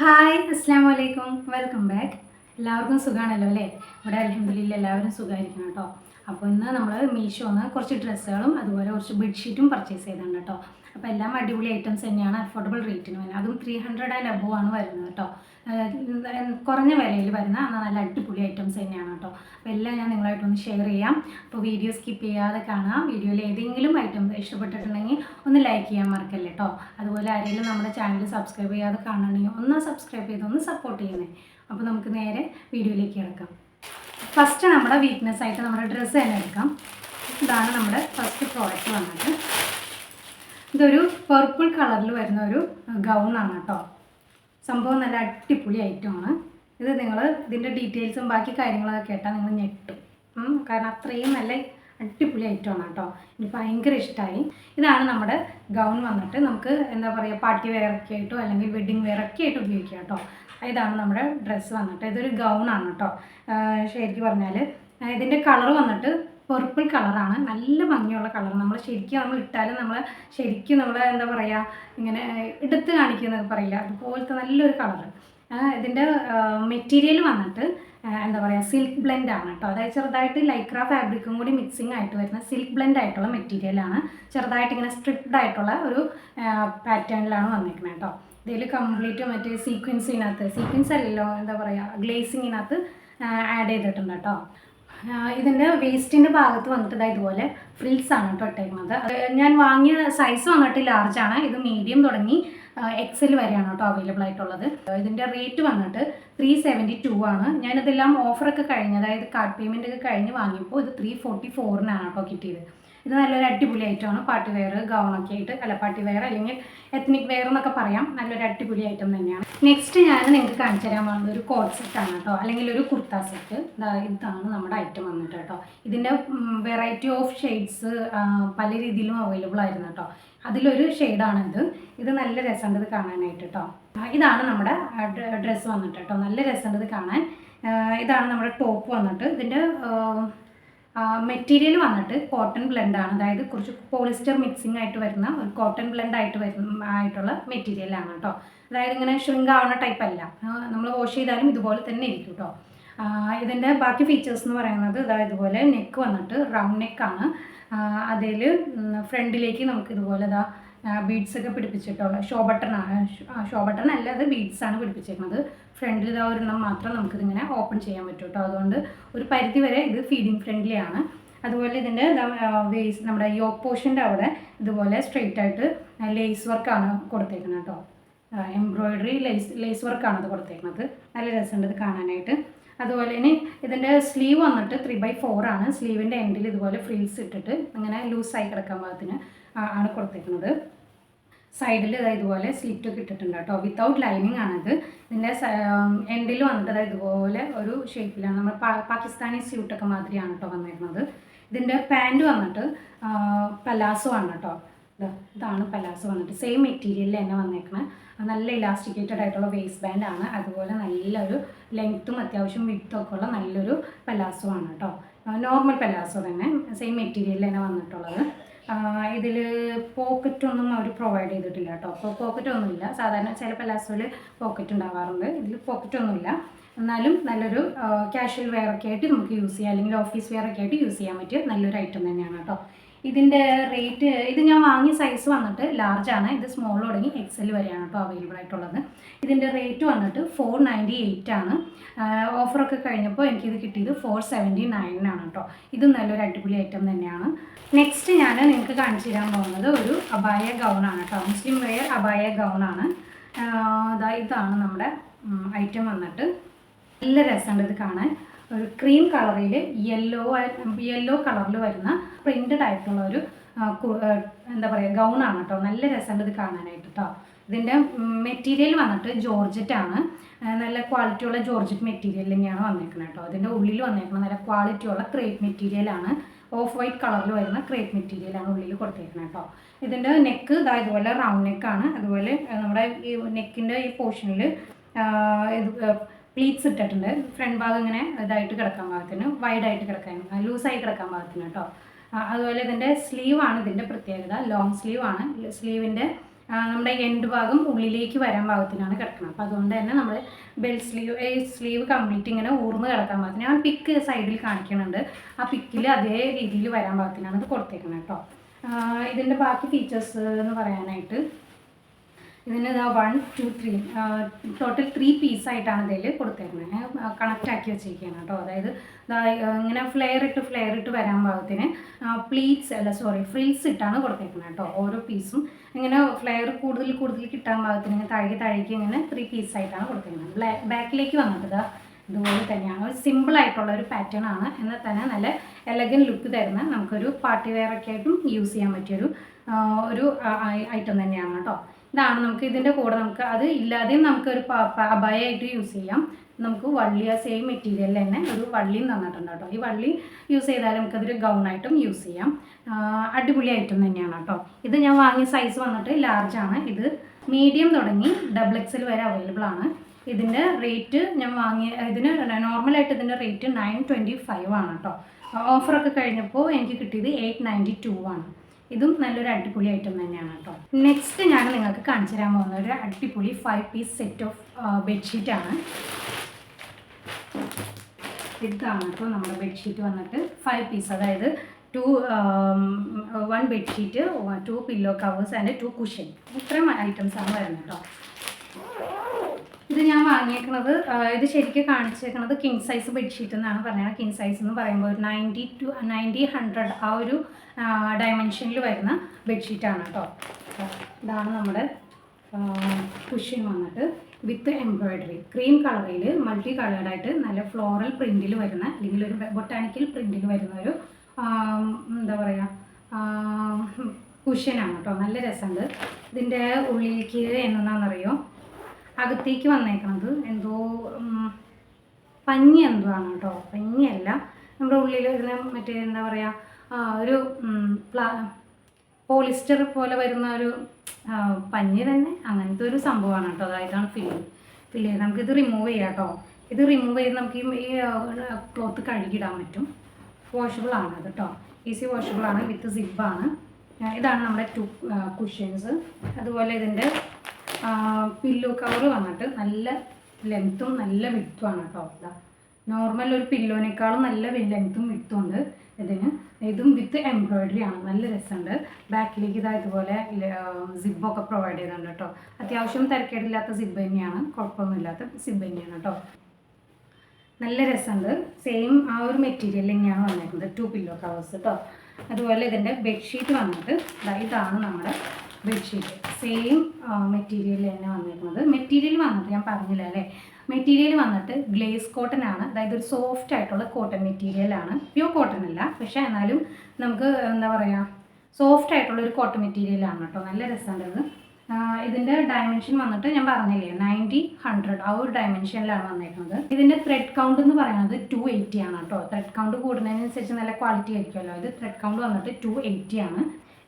Hi അസ്സാം വലൈക്കും welcome back. എല്ലാവർക്കും സുഖമാണല്ലോ അല്ലേ? ഇവിടെ അൽഹംദുലില്ലാ എല്ലാവരും സുഖമായിരിക്കണം കേട്ടോ. അപ്പോൾ ഇന്ന് നമ്മൾ മീഷോന്ന് കുറച്ച് ഡ്രസ്സുകളും അതുപോലെ കുറച്ച് ബെഡ്ഷീറ്റും പർച്ചേസ് ചെയ്തിട്ടുണ്ട് കേട്ടോ. അപ്പോൾ എല്ലാം അടിപൊളി ഐറ്റംസ് തന്നെയാണ്, അഫോർഡബിൾ റേറ്റിന് വരുന്നത്. അതും 300 ആൻഡ് അബോവ് ആണ് വരുന്നത് കേട്ടോ. കുറഞ്ഞ വിലയിൽ വരുന്ന നല്ല അടിപൊളി ഐറ്റംസ് തന്നെയാണ് കേട്ടോ. അപ്പോൾ എല്ലാം ഞാൻ നിങ്ങളായിട്ടൊന്ന് ഷെയർ ചെയ്യാം. അപ്പോൾ വീഡിയോ സ്കിപ്പ് ചെയ്യാതെ കാണാം. വീഡിയോയിൽ ഏതെങ്കിലും ഐറ്റം ഇഷ്ടപ്പെട്ടിട്ടുണ്ടെങ്കിൽ ഒന്ന് ലൈക്ക് ചെയ്യാൻ മറക്കല്ലേ കേട്ടോ. അതുപോലെ ആരെങ്കിലും നമ്മുടെ ചാനൽ സബ്സ്ക്രൈബ് ചെയ്യാതെ കാണണമെങ്കിൽ ഒന്ന് സബ്സ്ക്രൈബ് ചെയ്ത് ഒന്ന് സപ്പോർട്ട് ചെയ്യണേ. അപ്പോൾ നമുക്ക് നേരെ വീഡിയോയിലേക്ക് കിടക്കാം. ഫസ്റ്റ് നമ്മുടെ വീക്ക്നെസ് ആയിട്ട് നമ്മുടെ ഡ്രസ്സ് തന്നെ എടുക്കാം. ഇതാണ് നമ്മുടെ ഫസ്റ്റ് പ്രോഡക്റ്റ് വന്നിട്ട്. ഇതൊരു പർപ്പിൾ കളറിൽ വരുന്ന ഒരു ഗൗണാണ് കേട്ടോ. സംഭവം നല്ല അടിപൊളി ഐറ്റമാണ്. ഇത് നിങ്ങൾ ഇതിൻ്റെ ഡീറ്റെയിൽസും ബാക്കി കാര്യങ്ങളൊക്കെ കേട്ടാൽ നിങ്ങൾ ഞെട്ടും. കാരണം അത്രയും നല്ല അടിപൊളി ഐറ്റമാണ് കേട്ടോ. എനിക്ക് ഭയങ്കര ഇഷ്ടമായി. ഇതാണ് നമ്മുടെ ഗൗൺ വന്നിട്ട് നമുക്ക് എന്താ പറയുക, പാർട്ടി വെയറൊക്കെ ആയിട്ടോ അല്ലെങ്കിൽ വെഡ്ഡിങ് വെയറൊക്കെ ആയിട്ട് ഉപയോഗിക്കാം കേട്ടോ. ഇതാണ് നമ്മുടെ ഡ്രസ്സ് വന്നിട്ട്. ഇതൊരു ഗൗണാണ് കേട്ടോ. ശരിക്കും പറഞ്ഞാൽ ഇതിൻ്റെ കളർ വന്നിട്ട് പർപ്പിൾ കളറാണ്. നല്ല ഭംഗിയുള്ള കളർ. നമ്മൾ ഇട്ടാലും ശരിക്കും എന്താ പറയുക, ഇങ്ങനെ എടുത്ത് കാണിക്കുന്നതൊക്കെ പറയില്ല, അതുപോലത്തെ നല്ലൊരു കളറ്. ഇതിൻ്റെ മെറ്റീരിയൽ വന്നിട്ട് എന്താ പറയുക, സിൽക്ക് ബ്ലെൻഡ് ആണ് കേട്ടോ. അതായത് ചെറുതായിട്ട് ലൈക്ര ഫാബ്രിക്കും കൂടി മിക്സിങ് ആയിട്ട് വരുന്ന സിൽക്ക് ബ്ലെൻഡ് ആയിട്ടുള്ള മെറ്റീരിയലാണ്. ചെറുതായിട്ട് ഇങ്ങനെ സ്ട്രിപ്ഡ് ആയിട്ടുള്ള ഒരു പാറ്റേണിലാണ് വന്നിരിക്കുന്നത് കേട്ടോ. ഇതിൽ കംപ്ലീറ്റ് മറ്റേ സീക്വൻസ് അല്ലല്ലോ, എന്താ പറയുക, ഗ്ലേസിങ്ങിനകത്ത് ആഡ് ചെയ്തിട്ടുണ്ട് കേട്ടോ. ഇതിൻ്റെ വേസ്റ്റിൻ്റെ ഭാഗത്ത് വന്നിട്ട് ഇതുപോലെ ഫ്രിൽസ് ആണ് കേട്ടോ ഇട്ടേക്കുന്നത്. ഞാൻ വാങ്ങിയ സൈസ് വന്നിട്ട് ലാർജാണ്. ഇത് മീഡിയം തുടങ്ങി എക്സൽ വരെയാണ് കേട്ടോ അവൈലബിൾ ആയിട്ടുള്ളത്. ഇതിൻ്റെ റേറ്റ് വന്നിട്ട് 372 ആണ്. ഞാനിതെല്ലാം ഓഫറൊക്കെ കഴിഞ്ഞ്, അതായത് കാർഡ് പേയ്മെൻ്റ് ഒക്കെ കഴിഞ്ഞ് വാങ്ങിയപ്പോൾ ഇത് 344 കേട്ടോ കിട്ടിയത്. ഇത് നല്ലൊരു അടിപൊളി ഐറ്റമാണ്. പാർട്ടി വെയർ ഗൗണൊക്കെ ആയിട്ട്, അല്ല പാർട്ടി വെയർ അല്ലെങ്കിൽ എത്നിക് വെയർ എന്നൊക്കെ പറയാം. നല്ലൊരു അടിപൊളി ഐറ്റം തന്നെയാണ്. നെക്സ്റ്റ് ഞാൻ നിങ്ങൾക്ക് കാണിച്ചു തരാൻ പോകുന്നത് ഒരു കോട്ട് സെറ്റാണ് കേട്ടോ, അല്ലെങ്കിൽ ഒരു കുർത്ത സെറ്റ്. ഇതാണ് നമ്മുടെ ഐറ്റം വന്നിട്ട് കേട്ടോ. ഇതിൻ്റെ വെറൈറ്റി ഓഫ് ഷെയ്ഡ്സ് പല രീതിയിലും അവൈലബിൾ ആയിരുന്നു കേട്ടോ. അതിലൊരു ഷെയ്ഡാണിത്. ഇത് നല്ല രസമുണ്ട് ഇത് കാണാനായിട്ട് കേട്ടോ. ഇതാണ് നമ്മുടെ ഡ്രസ്സ് വന്നിട്ട് കേട്ടോ. നല്ല രസമുണ്ട് ഇത് കാണാൻ. ഇതാണ് നമ്മുടെ ടോപ്പ് വന്നിട്ട്. ഇതിൻ്റെ മെറ്റീരിയൽ വന്നിട്ട് കോട്ടൺ ബ്ലെൻഡാണ്. അതായത് കുറച്ച് പോളിസ്റ്റർ മിക്സിംഗ് ആയിട്ട് വരുന്ന ഒരു കോട്ടൺ ബ്ലെൻഡ് ആയിട്ടുള്ള മെറ്റീരിയലാണ് കേട്ടോ. അതായത് ഇങ്ങനെ ഷ്രിങ്ക് ആവുന്ന ടൈപ്പ് അല്ല. നമ്മൾ വാഷ് ചെയ്താലും ഇതുപോലെ തന്നെ ഇരിക്കും കേട്ടോ. ഇതിൻ്റെ ബാക്കി ഫീച്ചേഴ്സ് എന്ന് പറയുന്നത് ഇതുപോലെ നെക്ക് വന്നിട്ട് റൗണ്ട് നെക്കാണ്. അതിൽ ഫ്രണ്ടിലേക്ക് നമുക്ക് ഇതുപോലെ ബീഡ്സ് ഒക്കെ പിടിപ്പിച്ചിട്ടുള്ള ഷോ ബട്ടൺ അല്ല, അത് ബീഡ്സാണ് പിടിപ്പിച്ചേക്കുന്നത്. ഫ്രണ്ടിൽ ഒരെണ്ണം മാത്രം നമുക്കിതിങ്ങനെ ഓപ്പൺ ചെയ്യാൻ പറ്റും കേട്ടോ. അതുകൊണ്ട് ഒരു പരിധി വരെ ഇത് ഫീഡിങ് ഫ്രണ്ട്ലി ആണ്. അതുപോലെ ഇതിൻ്റെ വേസ്റ്റ്, നമ്മുടെ യോക്ക് പോർഷൻ്റെ അവിടെ ഇതുപോലെ സ്ട്രെയിറ്റ് ആയിട്ട് ലേസ് വർക്കാണ് കൊടുത്തേക്കുന്നത് കേട്ടോ. എംബ്രോയിഡറി ലേസ് വർക്കാണ് അത് കൊടുത്തേക്കുന്നത്. നല്ല രസമുണ്ട് ഇത് കാണാനായിട്ട്. അതുപോലെ തന്നെ ഇതിൻ്റെ സ്ലീവ് വന്നിട്ട് 3/4 ആണ്. സ്ലീവിൻ്റെ എൻഡിൽ ഇതുപോലെ ഫ്രിൽസ് ഇട്ടിട്ട് അങ്ങനെ ലൂസായി കിടക്കാൻ പാകത്തിന് ആണ് കൊടുത്തേക്കുന്നത്. സൈഡിൽ ഇതുപോലെ സ്ലിറ്റൊക്കെ ഇട്ടിട്ടുണ്ട് കേട്ടോ. വിത്തൗട്ട് ലൈനിങ് ആണിത്. ഇതിൻ്റെ എൻഡിൽ വന്നിട്ട് ഇതുപോലെ ഒരു ഷേപ്പിലാണ്. നമ്മൾ പാകിസ്ഥാനി സ്യൂട്ടൊക്കെ മാതിരിയാണ് കേട്ടോ വന്നിരുന്നത്. ഇതിൻ്റെ പാൻറ്റ് വന്നിട്ട് പലാസോ ആണ് കേട്ടോ. ഇതാണ് പലാസോ വന്നിട്ട്. സെയിം മെറ്റീരിയലിൽ തന്നെ വന്നേക്കുന്നത്. നല്ല ഇലാസ്റ്റിക്കേറ്റഡ് ആയിട്ടുള്ള വേസ്റ്റ് ബാൻഡ് ആണ്. അതുപോലെ നല്ലൊരു ലെങ്ത്തും അത്യാവശ്യം വിഡ്ത്തും ഒക്കെ ഉള്ള നല്ലൊരു പലാസോ ആണ് കേട്ടോ. നോർമൽ പലാസോ തന്നെ, സെയിം മെറ്റീരിയലിൽ തന്നെ വന്നിട്ടുള്ളത്. ഇതിൽ പോക്കറ്റൊന്നും അവർ പ്രൊവൈഡ് ചെയ്തിട്ടില്ല കേട്ടോ. അപ്പോൾ പോക്കറ്റൊന്നുമില്ല. സാധാരണ ചില പലാസോയിൽ പോക്കറ്റ് ഉണ്ടാവാറുണ്ട്. ഇതിൽ പോക്കറ്റൊന്നുമില്ല. എന്നാലും നല്ലൊരു കാഷ്വൽ വെയറൊക്കെ ആയിട്ട് നമുക്ക് യൂസ് ചെയ്യാം, അല്ലെങ്കിൽ ഓഫീസ് വെയറൊക്കെ ആയിട്ട് യൂസ് ചെയ്യാൻ പറ്റിയ നല്ലൊരു ഐറ്റം തന്നെയാണ് കേട്ടോ. ഇതിൻ്റെ റേറ്റ്, ഇത് ഞാൻ വാങ്ങിയ സൈസ് വന്നിട്ട് ലാർജാണ്. ഇത് സ്മോൾ തുടങ്ങി എക്സൽ വരെയാണ് കേട്ടോ അവൈലബിൾ ആയിട്ടുള്ളത്. ഇതിൻ്റെ റേറ്റ് വന്നിട്ട് 498 ആണ്. ഓഫറൊക്കെ കഴിഞ്ഞപ്പോൾ എനിക്കിത് കിട്ടിയത് 479 ആണ് കേട്ടോ. ഇത് നല്ലൊരു അടിപൊളി ഐറ്റം തന്നെയാണ്. നെക്സ്റ്റ് ഞാൻ നിങ്ങൾക്ക് കാണിച്ചു തരാൻ പോകുന്നത് ഒരു അബായ ഗൗണാണ് കേട്ടോ. മുസ്ലിം വെയർ അബായ ഗൗണാണ്. ഇതാണ് നമ്മുടെ ഐറ്റം വന്നിട്ട്. നല്ല രസമുണ്ട് ഇത് കാണാൻ. ഒരു ക്രീം കളറിൽ യെല്ലോ കളറിൽ വരുന്ന പ്രിൻറ്റഡ് ആയിട്ടുള്ള ഒരു എന്താ പറയുക ഗൗണാണ് കേട്ടോ. നല്ല രസമുണ്ട് ഇത് കാണാനായിട്ട് കേട്ടോ. ഇതിൻ്റെ മെറ്റീരിയൽ വന്നിട്ട് ജോർജറ്റാണ്. നല്ല ക്വാളിറ്റിയുള്ള ജോർജറ്റ് മെറ്റീരിയൽ തന്നെയാണ് വന്നേക്കുന്നത് കേട്ടോ. അതിൻ്റെ ഉള്ളിൽ വന്നേക്കുന്നത് നല്ല ക്വാളിറ്റിയുള്ള ക്രേപ്പ് മെറ്റീരിയലാണ്. ഓഫ് വൈറ്റ് കളറിൽ വരുന്ന ക്രേപ്പ് മെറ്റീരിയലാണ് ഉള്ളിൽ കൊടുത്തേക്കുന്നത് കേട്ടോ. ഇതിൻ്റെ നെക്ക് ഇതുപോലെ റൗണ്ട് നെക്കാണ്. അതുപോലെ നമ്മുടെ ഈ നെക്കിൻ്റെ ഈ പോർഷനിൽ പ്ലീറ്റ്സ് ഇട്ടിട്ടുണ്ട്. ഫ്രണ്ട് ഭാഗം ഇങ്ങനെ ഇതായിട്ട് കിടക്കാൻ പാകത്തിന്, വൈഡായിട്ട് കിടക്കാൻ, ലൂസായി കിടക്കാൻ പാകത്തിന് കേട്ടോ. അതുപോലെ ഇതിൻ്റെ സ്ലീവാണ് ഇതിൻ്റെ പ്രത്യേകത. ലോങ് സ്ലീവാണ്. സ്ലീവിൻ്റെ നമ്മുടെ എൻഡ് ഭാഗം ഉള്ളിലേക്ക് വരാൻ പാകത്തിനാണ് കിടക്കുന്നത്. അപ്പോൾ അതുകൊണ്ട് തന്നെ നമ്മൾ ബെൽറ്റ് സ്ലീവ് കംപ്ലീറ്റ് ഇങ്ങനെ ഊർന്ന് കിടക്കാൻ പാകത്തിന്. ഞാൻ പിക്ക് സൈഡിൽ കാണിക്കുന്നുണ്ട്. ആ പിക്കിൽ അതേ രീതിയിൽ വരാൻ പാകത്തിനാണ് ഇത് കൊടുത്തേക്കുന്നത് കേട്ടോ. ഇതിൻ്റെ ബാക്കി ഫീച്ചേഴ്സ് എന്ന് പറയാനായിട്ട് ഇതിന് 1 2 3 ടോട്ടൽ 3 പീസായിട്ടാണ് ഇതിൽ കൊടുത്തേക്കുന്നത്. കണക്റ്റ് ആക്കി വെച്ചിരിക്കുകയാണ് കേട്ടോ. അതായത് ഇങ്ങനെ ഫ്ലെയർ ഇട്ട് വരാൻ പാകത്തിന് ഫ്രിൽസ് ഇട്ടാണ് കൊടുത്തേക്കുന്നത് കേട്ടോ. ഓരോ പീസും ഇങ്ങനെ ഫ്ലെയർ കൂടുതൽ കിട്ടാൻ പാകത്തിന് ഇങ്ങനെ താഴേക്ക് ഇങ്ങനെ 3 പീസായിട്ടാണ് കൊടുത്തേക്കുന്നത്. ബാക്കിലേക്ക് വന്നിട്ട് ഇതുപോലെ തന്നെയാണ്. ഒരു സിമ്പിളായിട്ടുള്ള ഒരു പാറ്റേൺ ആണ്. എന്നാൽ തന്നെ നല്ല എലഗൻ ലുക്ക് തരുന്ന നമുക്കൊരു പാർട്ടി വെയർ ഒക്കെ ആയിട്ടും യൂസ് ചെയ്യാൻ പറ്റിയൊരു ഐറ്റം തന്നെയാണ് കേട്ടോ. ഇതാണ് നമുക്ക് ഇതിൻ്റെ കൂടെ നമുക്ക് അത് ഇല്ലാതെയും നമുക്കൊരു അബായായിട്ട് യൂസ് ചെയ്യാം. നമുക്ക് വള്ളി സെയിം മെറ്റീരിയലിൽ തന്നെ ഒരു വള്ളിയും തന്നിട്ടുണ്ട് കേട്ടോ. ഈ വള്ളി യൂസ് ചെയ്താൽ നമുക്കതൊരു ഗൗണായിട്ടും യൂസ് ചെയ്യാം. അടിപൊളി ഐറ്റം തന്നെയാണ് കേട്ടോ. ഇത് ഞാൻ വാങ്ങിയ സൈസ് വന്നിട്ട് ലാർജാണ്. ഇത് മീഡിയം തുടങ്ങി XXL വരെ അവൈലബിൾ ആണ്. ഇതിൻ്റെ റേറ്റ് ഇതിന് നോർമലായിട്ട് ഇതിൻ്റെ റേറ്റ് 925 ആണ് കേട്ടോ. ഓഫറൊക്കെ കഴിഞ്ഞപ്പോൾ എനിക്ക് കിട്ടിയത് 892 ആണ്. ഇതും നല്ലൊരു അടിപൊളി ഐറ്റം തന്നെയാണ് കേട്ടോ. നെക്സ്റ്റ് ഞാൻ നിങ്ങൾക്ക് കാണിച്ചു തരാൻ പോകുന്ന ഒരു അടിപൊളി 5 പീസ് സെറ്റ് ഓഫ് ബെഡ്ഷീറ്റാണ്. ഇതാണ് കേട്ടോ നമ്മുടെ ബെഡ്ഷീറ്റ് വന്നിട്ട് 5 പീസ്. അതായത് 1 bedsheet, 2 pillow covers and 2 cushion. ഇത്രയും ഐറ്റംസാണ് വരുന്നത് കേട്ടോ. ഇത് ഞാൻ വാങ്ങിയേക്കുന്നത് ഇത് ശരിക്കും കാണിച്ചേക്കുന്നത് കിങ് സൈസ് ബെഡ്ഷീറ്റ് എന്നാണ് പറഞ്ഞത്. കിങ് സൈസ് എന്ന് പറയുമ്പോൾ ഒരു 90 to 100 ആ ഒരു ഡയമെൻഷനിൽ വരുന്ന ബെഡ്ഷീറ്റാണ് കേട്ടോ. ഇതാണ് നമ്മുടെ കുഷൻ വന്നിട്ട് വിത്ത് എംബ്രോയിഡറി ക്രീം കളറിൽ മൾട്ടി കളേർഡായിട്ട് നല്ല ഫ്ലോറൽ പ്രിൻറ്റിൽ വരുന്ന അല്ലെങ്കിൽ ഒരു ബൊട്ടാണിക്കൽ പ്രിൻറ്റിൽ വരുന്ന ഒരു എന്താ പറയുക കുഷനാണ് കേട്ടോ. നല്ല രസമുണ്ട്. ഇതിൻ്റെ ഉള്ളിലേക്ക് എന്താണെന്നറിയോ, അകത്തേക്ക് വന്നേക്കണത് എന്തോ പഞ്ഞി എന്തോ ആണ് കേട്ടോ. പഞ്ഞിയല്ല, നമ്മുടെ ഉള്ളിൽ വരുന്ന മറ്റേ എന്താ പറയുക ഒരു പോളിസ്റ്റർ പോലെ വരുന്ന ഒരു പഞ്ഞി തന്നെ, അങ്ങനത്തെ ഒരു സംഭവമാണ് കേട്ടോ. അതായിട്ടാണ് ഫില്ല് ചെയ്ത് നമുക്കിത് റിമൂവ് ചെയ്യാം കേട്ടോ. ഇത് റിമൂവ് ചെയ്ത് നമുക്ക് ഈ ക്ലോത്ത് കഴുകിയിടാൻ പറ്റും. വാഷബിൾ ആണ് അത് കേട്ടോ. ഈസി വാഷബിൾ ആണ്, വിത്ത് സിബാണ്. ഇതാണ് നമ്മുടെ 2 കുഷ്യൻസ്. അതുപോലെ ഇതിൻ്റെ പില്ലോ കവർ വന്നിട്ട് നല്ല ലെങ്ത്തും നല്ല വിട്ടുമാണ് കേട്ടോ. നോർമൽ ഒരു പില്ലോനേക്കാളും നല്ല ലെങ്ത്തും വിട്ടും ഉണ്ട് ഇതിന്. ഇതും വിത്ത് എംബ്രോയിഡറി ആണ്. നല്ല രസമുണ്ട്. ബാക്കിലേക്ക് ഇതുപോലെ സിബൊക്കെ പ്രൊവൈഡ് ചെയ്തിട്ടുണ്ട് കേട്ടോ. അത്യാവശ്യം തിരക്കേടില്ലാത്ത സിബ് തന്നെയാണ്, കുഴപ്പമൊന്നുമില്ലാത്ത സിബ് തന്നെയാണ് കേട്ടോ. നല്ല രസമുണ്ട്. സെയിം ആ ഒരു മെറ്റീരിയൽ തന്നെയാണ് വന്നിരിക്കുന്നത്. 2 പില്ലോ കവേഴ്സ് കേട്ടോ. അതുപോലെ ഇതിൻ്റെ ബെഡ്ഷീറ്റ് വന്നിട്ട് ഇതാണ് നമ്മുടെ ബെഡ്ഷീറ്റ്. സെയിം മെറ്റീരിയൽ തന്നെ വന്നിരിക്കുന്നത്. മെറ്റീരിയൽ വന്നിട്ട് ഞാൻ പറഞ്ഞില്ല അല്ലേ, മെറ്റീരിയൽ വന്നിട്ട് ഗ്ലേസ് കോട്ടൺ ആണ്. അതായത് ഒരു സോഫ്റ്റ് ആയിട്ടുള്ള കോട്ടൺ മെറ്റീരിയലാണ്. പ്യൂർ കോട്ടൺ അല്ല, പക്ഷേ എന്നാലും നമുക്ക് എന്താ പറയുക സോഫ്റ്റ് ആയിട്ടുള്ള ഒരു കോട്ടൺ മെറ്റീരിയലാണ് കേട്ടോ. നല്ല രസമുണ്ട്. ഇതിൻ്റെ ഡയമെൻഷൻ വന്നിട്ട് ഞാൻ പറഞ്ഞില്ലേ 90 100 ആ ഒരു ഡയമെൻഷനിലാണ് വന്നിരിക്കുന്നത്. ഇതിൻ്റെ ത്രെഡ് കൗണ്ട് എന്ന് പറയുന്നത് 280 ആണ് കേട്ടോ. ത്രെഡ് കൗണ്ട് കൂടുന്നതിനനുസരിച്ച് നല്ല ക്വാളിറ്റി ആയിരിക്കുമല്ലോ. ഇത് ത്രെഡ് കൗണ്ട് വന്നിട്ട് 280 ആണ്.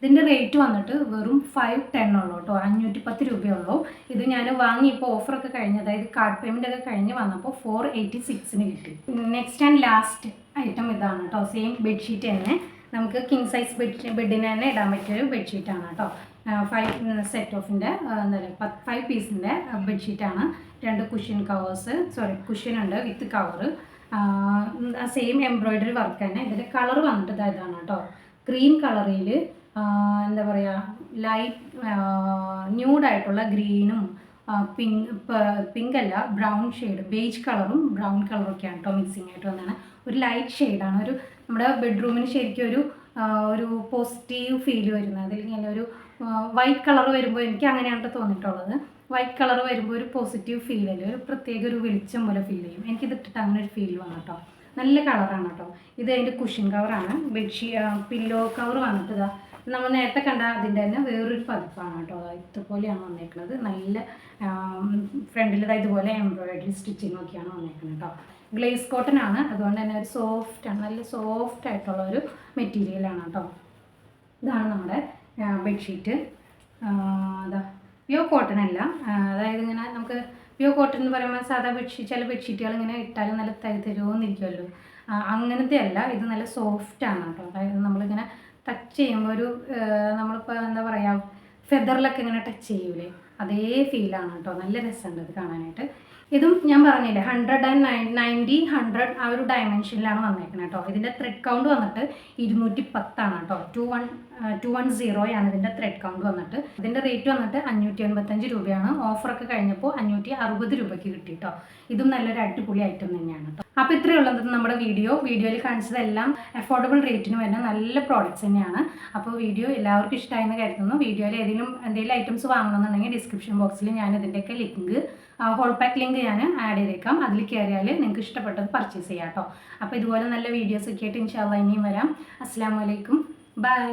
ഇതിൻ്റെ റേറ്റ് വന്നിട്ട് വെറും 510 ഉള്ളൂ കേട്ടോ. 510 രൂപയുള്ളൂ. ഇത് ഞാൻ വാങ്ങി ഇപ്പോൾ ഓഫറൊക്കെ കഴിഞ്ഞ്, അതായത് കാർഡ് പേയ്മെൻ്റ് ഒക്കെ കഴിഞ്ഞ് വന്നപ്പോൾ 486 കിട്ടി. നെക്സ്റ്റ് ആൻഡ് ലാസ്റ്റ് ഐറ്റം ഇതാണ് കേട്ടോ. സെയിം ബെഡ്ഷീറ്റ് തന്നെ നമുക്ക് കിങ് സൈസ് ബെഡിന് തന്നെ ഇടാൻ പറ്റിയൊരു ബെഡ്ഷീറ്റാണ് കേട്ടോ. 5 സെറ്റ് ഓഫിൻ്റെ എന്താ പറയുക 5 പീസിൻ്റെ ബെഡ്ഷീറ്റാണ്. 2 കുഷ്യൻ ഉണ്ട് വിത്ത് കവറ്. സെയിം എംബ്രോയിഡറി വർക്ക് തന്നെ. ഇതിൻ്റെ കളർ വന്നിട്ട് ഇതാണ് കേട്ടോ. ക്രീം കളറിൽ എന്താ പറയുക ലൈറ്റ് ന്യൂഡായിട്ടുള്ള ഗ്രീനും പിങ്ക് അല്ല ബ്രൗൺ ഷെയ്ഡ്, ബേജ് കളറും ബ്രൗൺ കളറും ഒക്കെയാണ് കേട്ടോ മിക്സിങ് ആയിട്ട് വന്നതാണ്. ഒരു ലൈറ്റ് ഷെയ്ഡാണ്. ഒരു നമ്മുടെ ബെഡ്റൂമിന് ശരിക്കും ഒരു പോസിറ്റീവ് ഫീൽ വരുന്നത്. അല്ലെങ്കിൽ ഒരു വൈറ്റ് കളർ വരുമ്പോൾ എനിക്ക് അങ്ങനെയാണ് തോന്നിയിട്ടുള്ളത്. വൈറ്റ് കളർ വരുമ്പോൾ ഒരു പോസിറ്റീവ് ഫീൽ അല്ലേ, ഒരു പ്രത്യേക ഒരു വെളിച്ചം പോലെ ഫീൽ ചെയ്യും. എനിക്കിതിട്ടിട്ട് അങ്ങനെ ഒരു ഫീൽ വന്നു കേട്ടോ. നല്ല കളറാണ് കേട്ടോ. ഇത് അതിൻ്റെ കുഷൻ കവറാണ്. പില്ലോ കവർ വന്നിട്ട് നമ്മൾ നേരത്തെ കണ്ട അതിൻ്റെ തന്നെ വേറൊരു പതിപ്പാണ് കേട്ടോ. ഇതുപോലെയാണ് വന്നേക്കുന്നത്. നല്ല ഫ്രണ്ടിൽ ഇതുപോലെ എംബ്രോയിഡറി സ്റ്റിച്ചിങ് ഒക്കെയാണ് വന്നേക്കുന്നത് കേട്ടോ. ഗ്ലേസ് കോട്ടൺ ആണ്, അതുകൊണ്ട് തന്നെ ഒരു സോഫ്റ്റാണ്, നല്ല സോഫ്റ്റ് ആയിട്ടുള്ള ഒരു മെറ്റീരിയലാണ് കേട്ടോ. ഇതാണ് നമ്മുടെ ബെഡ്ഷീറ്റ്. പ്യൂർ കോട്ടൺ അല്ല, അതായത് ഇങ്ങനെ നമുക്ക് പ്യൂർ കോട്ടൺ എന്ന് പറയുമ്പോൾ സാധാ ചില ബെഡ്ഷീറ്റുകൾ ഇങ്ങനെ ഇട്ടാലും നല്ല തരുമെന്നിരിക്കുമല്ലോ, അങ്ങനത്തെ അല്ല. ഇത് നല്ല സോഫ്റ്റാണ് കേട്ടോ. അതായത് നമ്മളിങ്ങനെ ടച്ച് ചെയ്യുമ്പോൾ നമ്മളിപ്പോൾ എന്താ പറയുക ഫെദറിലൊക്കെ ഇങ്ങനെ ടച്ച് ചെയ്യൂലേ, അതേ ഫീലാണ് കേട്ടോ. നല്ല രസമുണ്ട് ഇത് കാണാനായിട്ട്. ഇതും ഞാൻ പറഞ്ഞില്ലേ 190, 100 ആ ഒരു ഡയമെൻഷനിലാണ് വന്നേക്കുന്നത് കേട്ടോ. ഇതിൻ്റെ ത്രെഡ് കൗണ്ട് വന്നിട്ട് 210 കേട്ടോ. 210 ഇതിൻ്റെ ത്രെഡ് കൗണ്ട് വന്നിട്ട്. ഇതിൻ്റെ റേറ്റ് വന്നിട്ട് 585 രൂപയാണ്. ഓഫറൊക്കെ കഴിഞ്ഞപ്പോൾ 560 രൂപയ്ക്ക് കിട്ടി കേട്ടോ. ഇതും നല്ലൊരു അടിപൊളി ഐറ്റം തന്നെയാണ് കേട്ടോ. അപ്പോൾ ഇത്രയേ ഉള്ളത് നമ്മുടെ വീഡിയോയിൽ കാണിച്ചതെല്ലാം അഫോർഡബിൾ റേറ്റിന് വരുന്ന നല്ല പ്രോഡക്റ്റ്സ് തന്നെയാണ്. അപ്പോൾ വീഡിയോ എല്ലാവർക്കും ഇഷ്ടമായെന്ന് കരുതുന്നു. വീഡിയോയിൽ എന്തെങ്കിലും ഐറ്റംസ് വാങ്ങണമെന്നുണ്ടെങ്കിൽ ഡിസ്ക്രിപ്ഷൻ ബോക്സിൽ ഞാൻ ഇതിൻ്റെയൊക്കെ ലിങ്ക്, ഹോൾ പാക്ക് ലിങ്ക് ഞാൻ ആഡ് ചെയ്തേക്കാം. അതിൽ കയറിയാൽ നിങ്ങൾക്ക് ഇഷ്ടപ്പെട്ടത് പർച്ചേസ് ചെയ്യാം കേട്ടോ. അപ്പോൾ ഇതുപോലെ നല്ല വീഡിയോസ് ഒക്കെ ആയിട്ട് ഇൻഷാ അല്ലാഹ് ഇനിയും വരാം. അസ്സലാമു അലൈക്കും, ബൈ.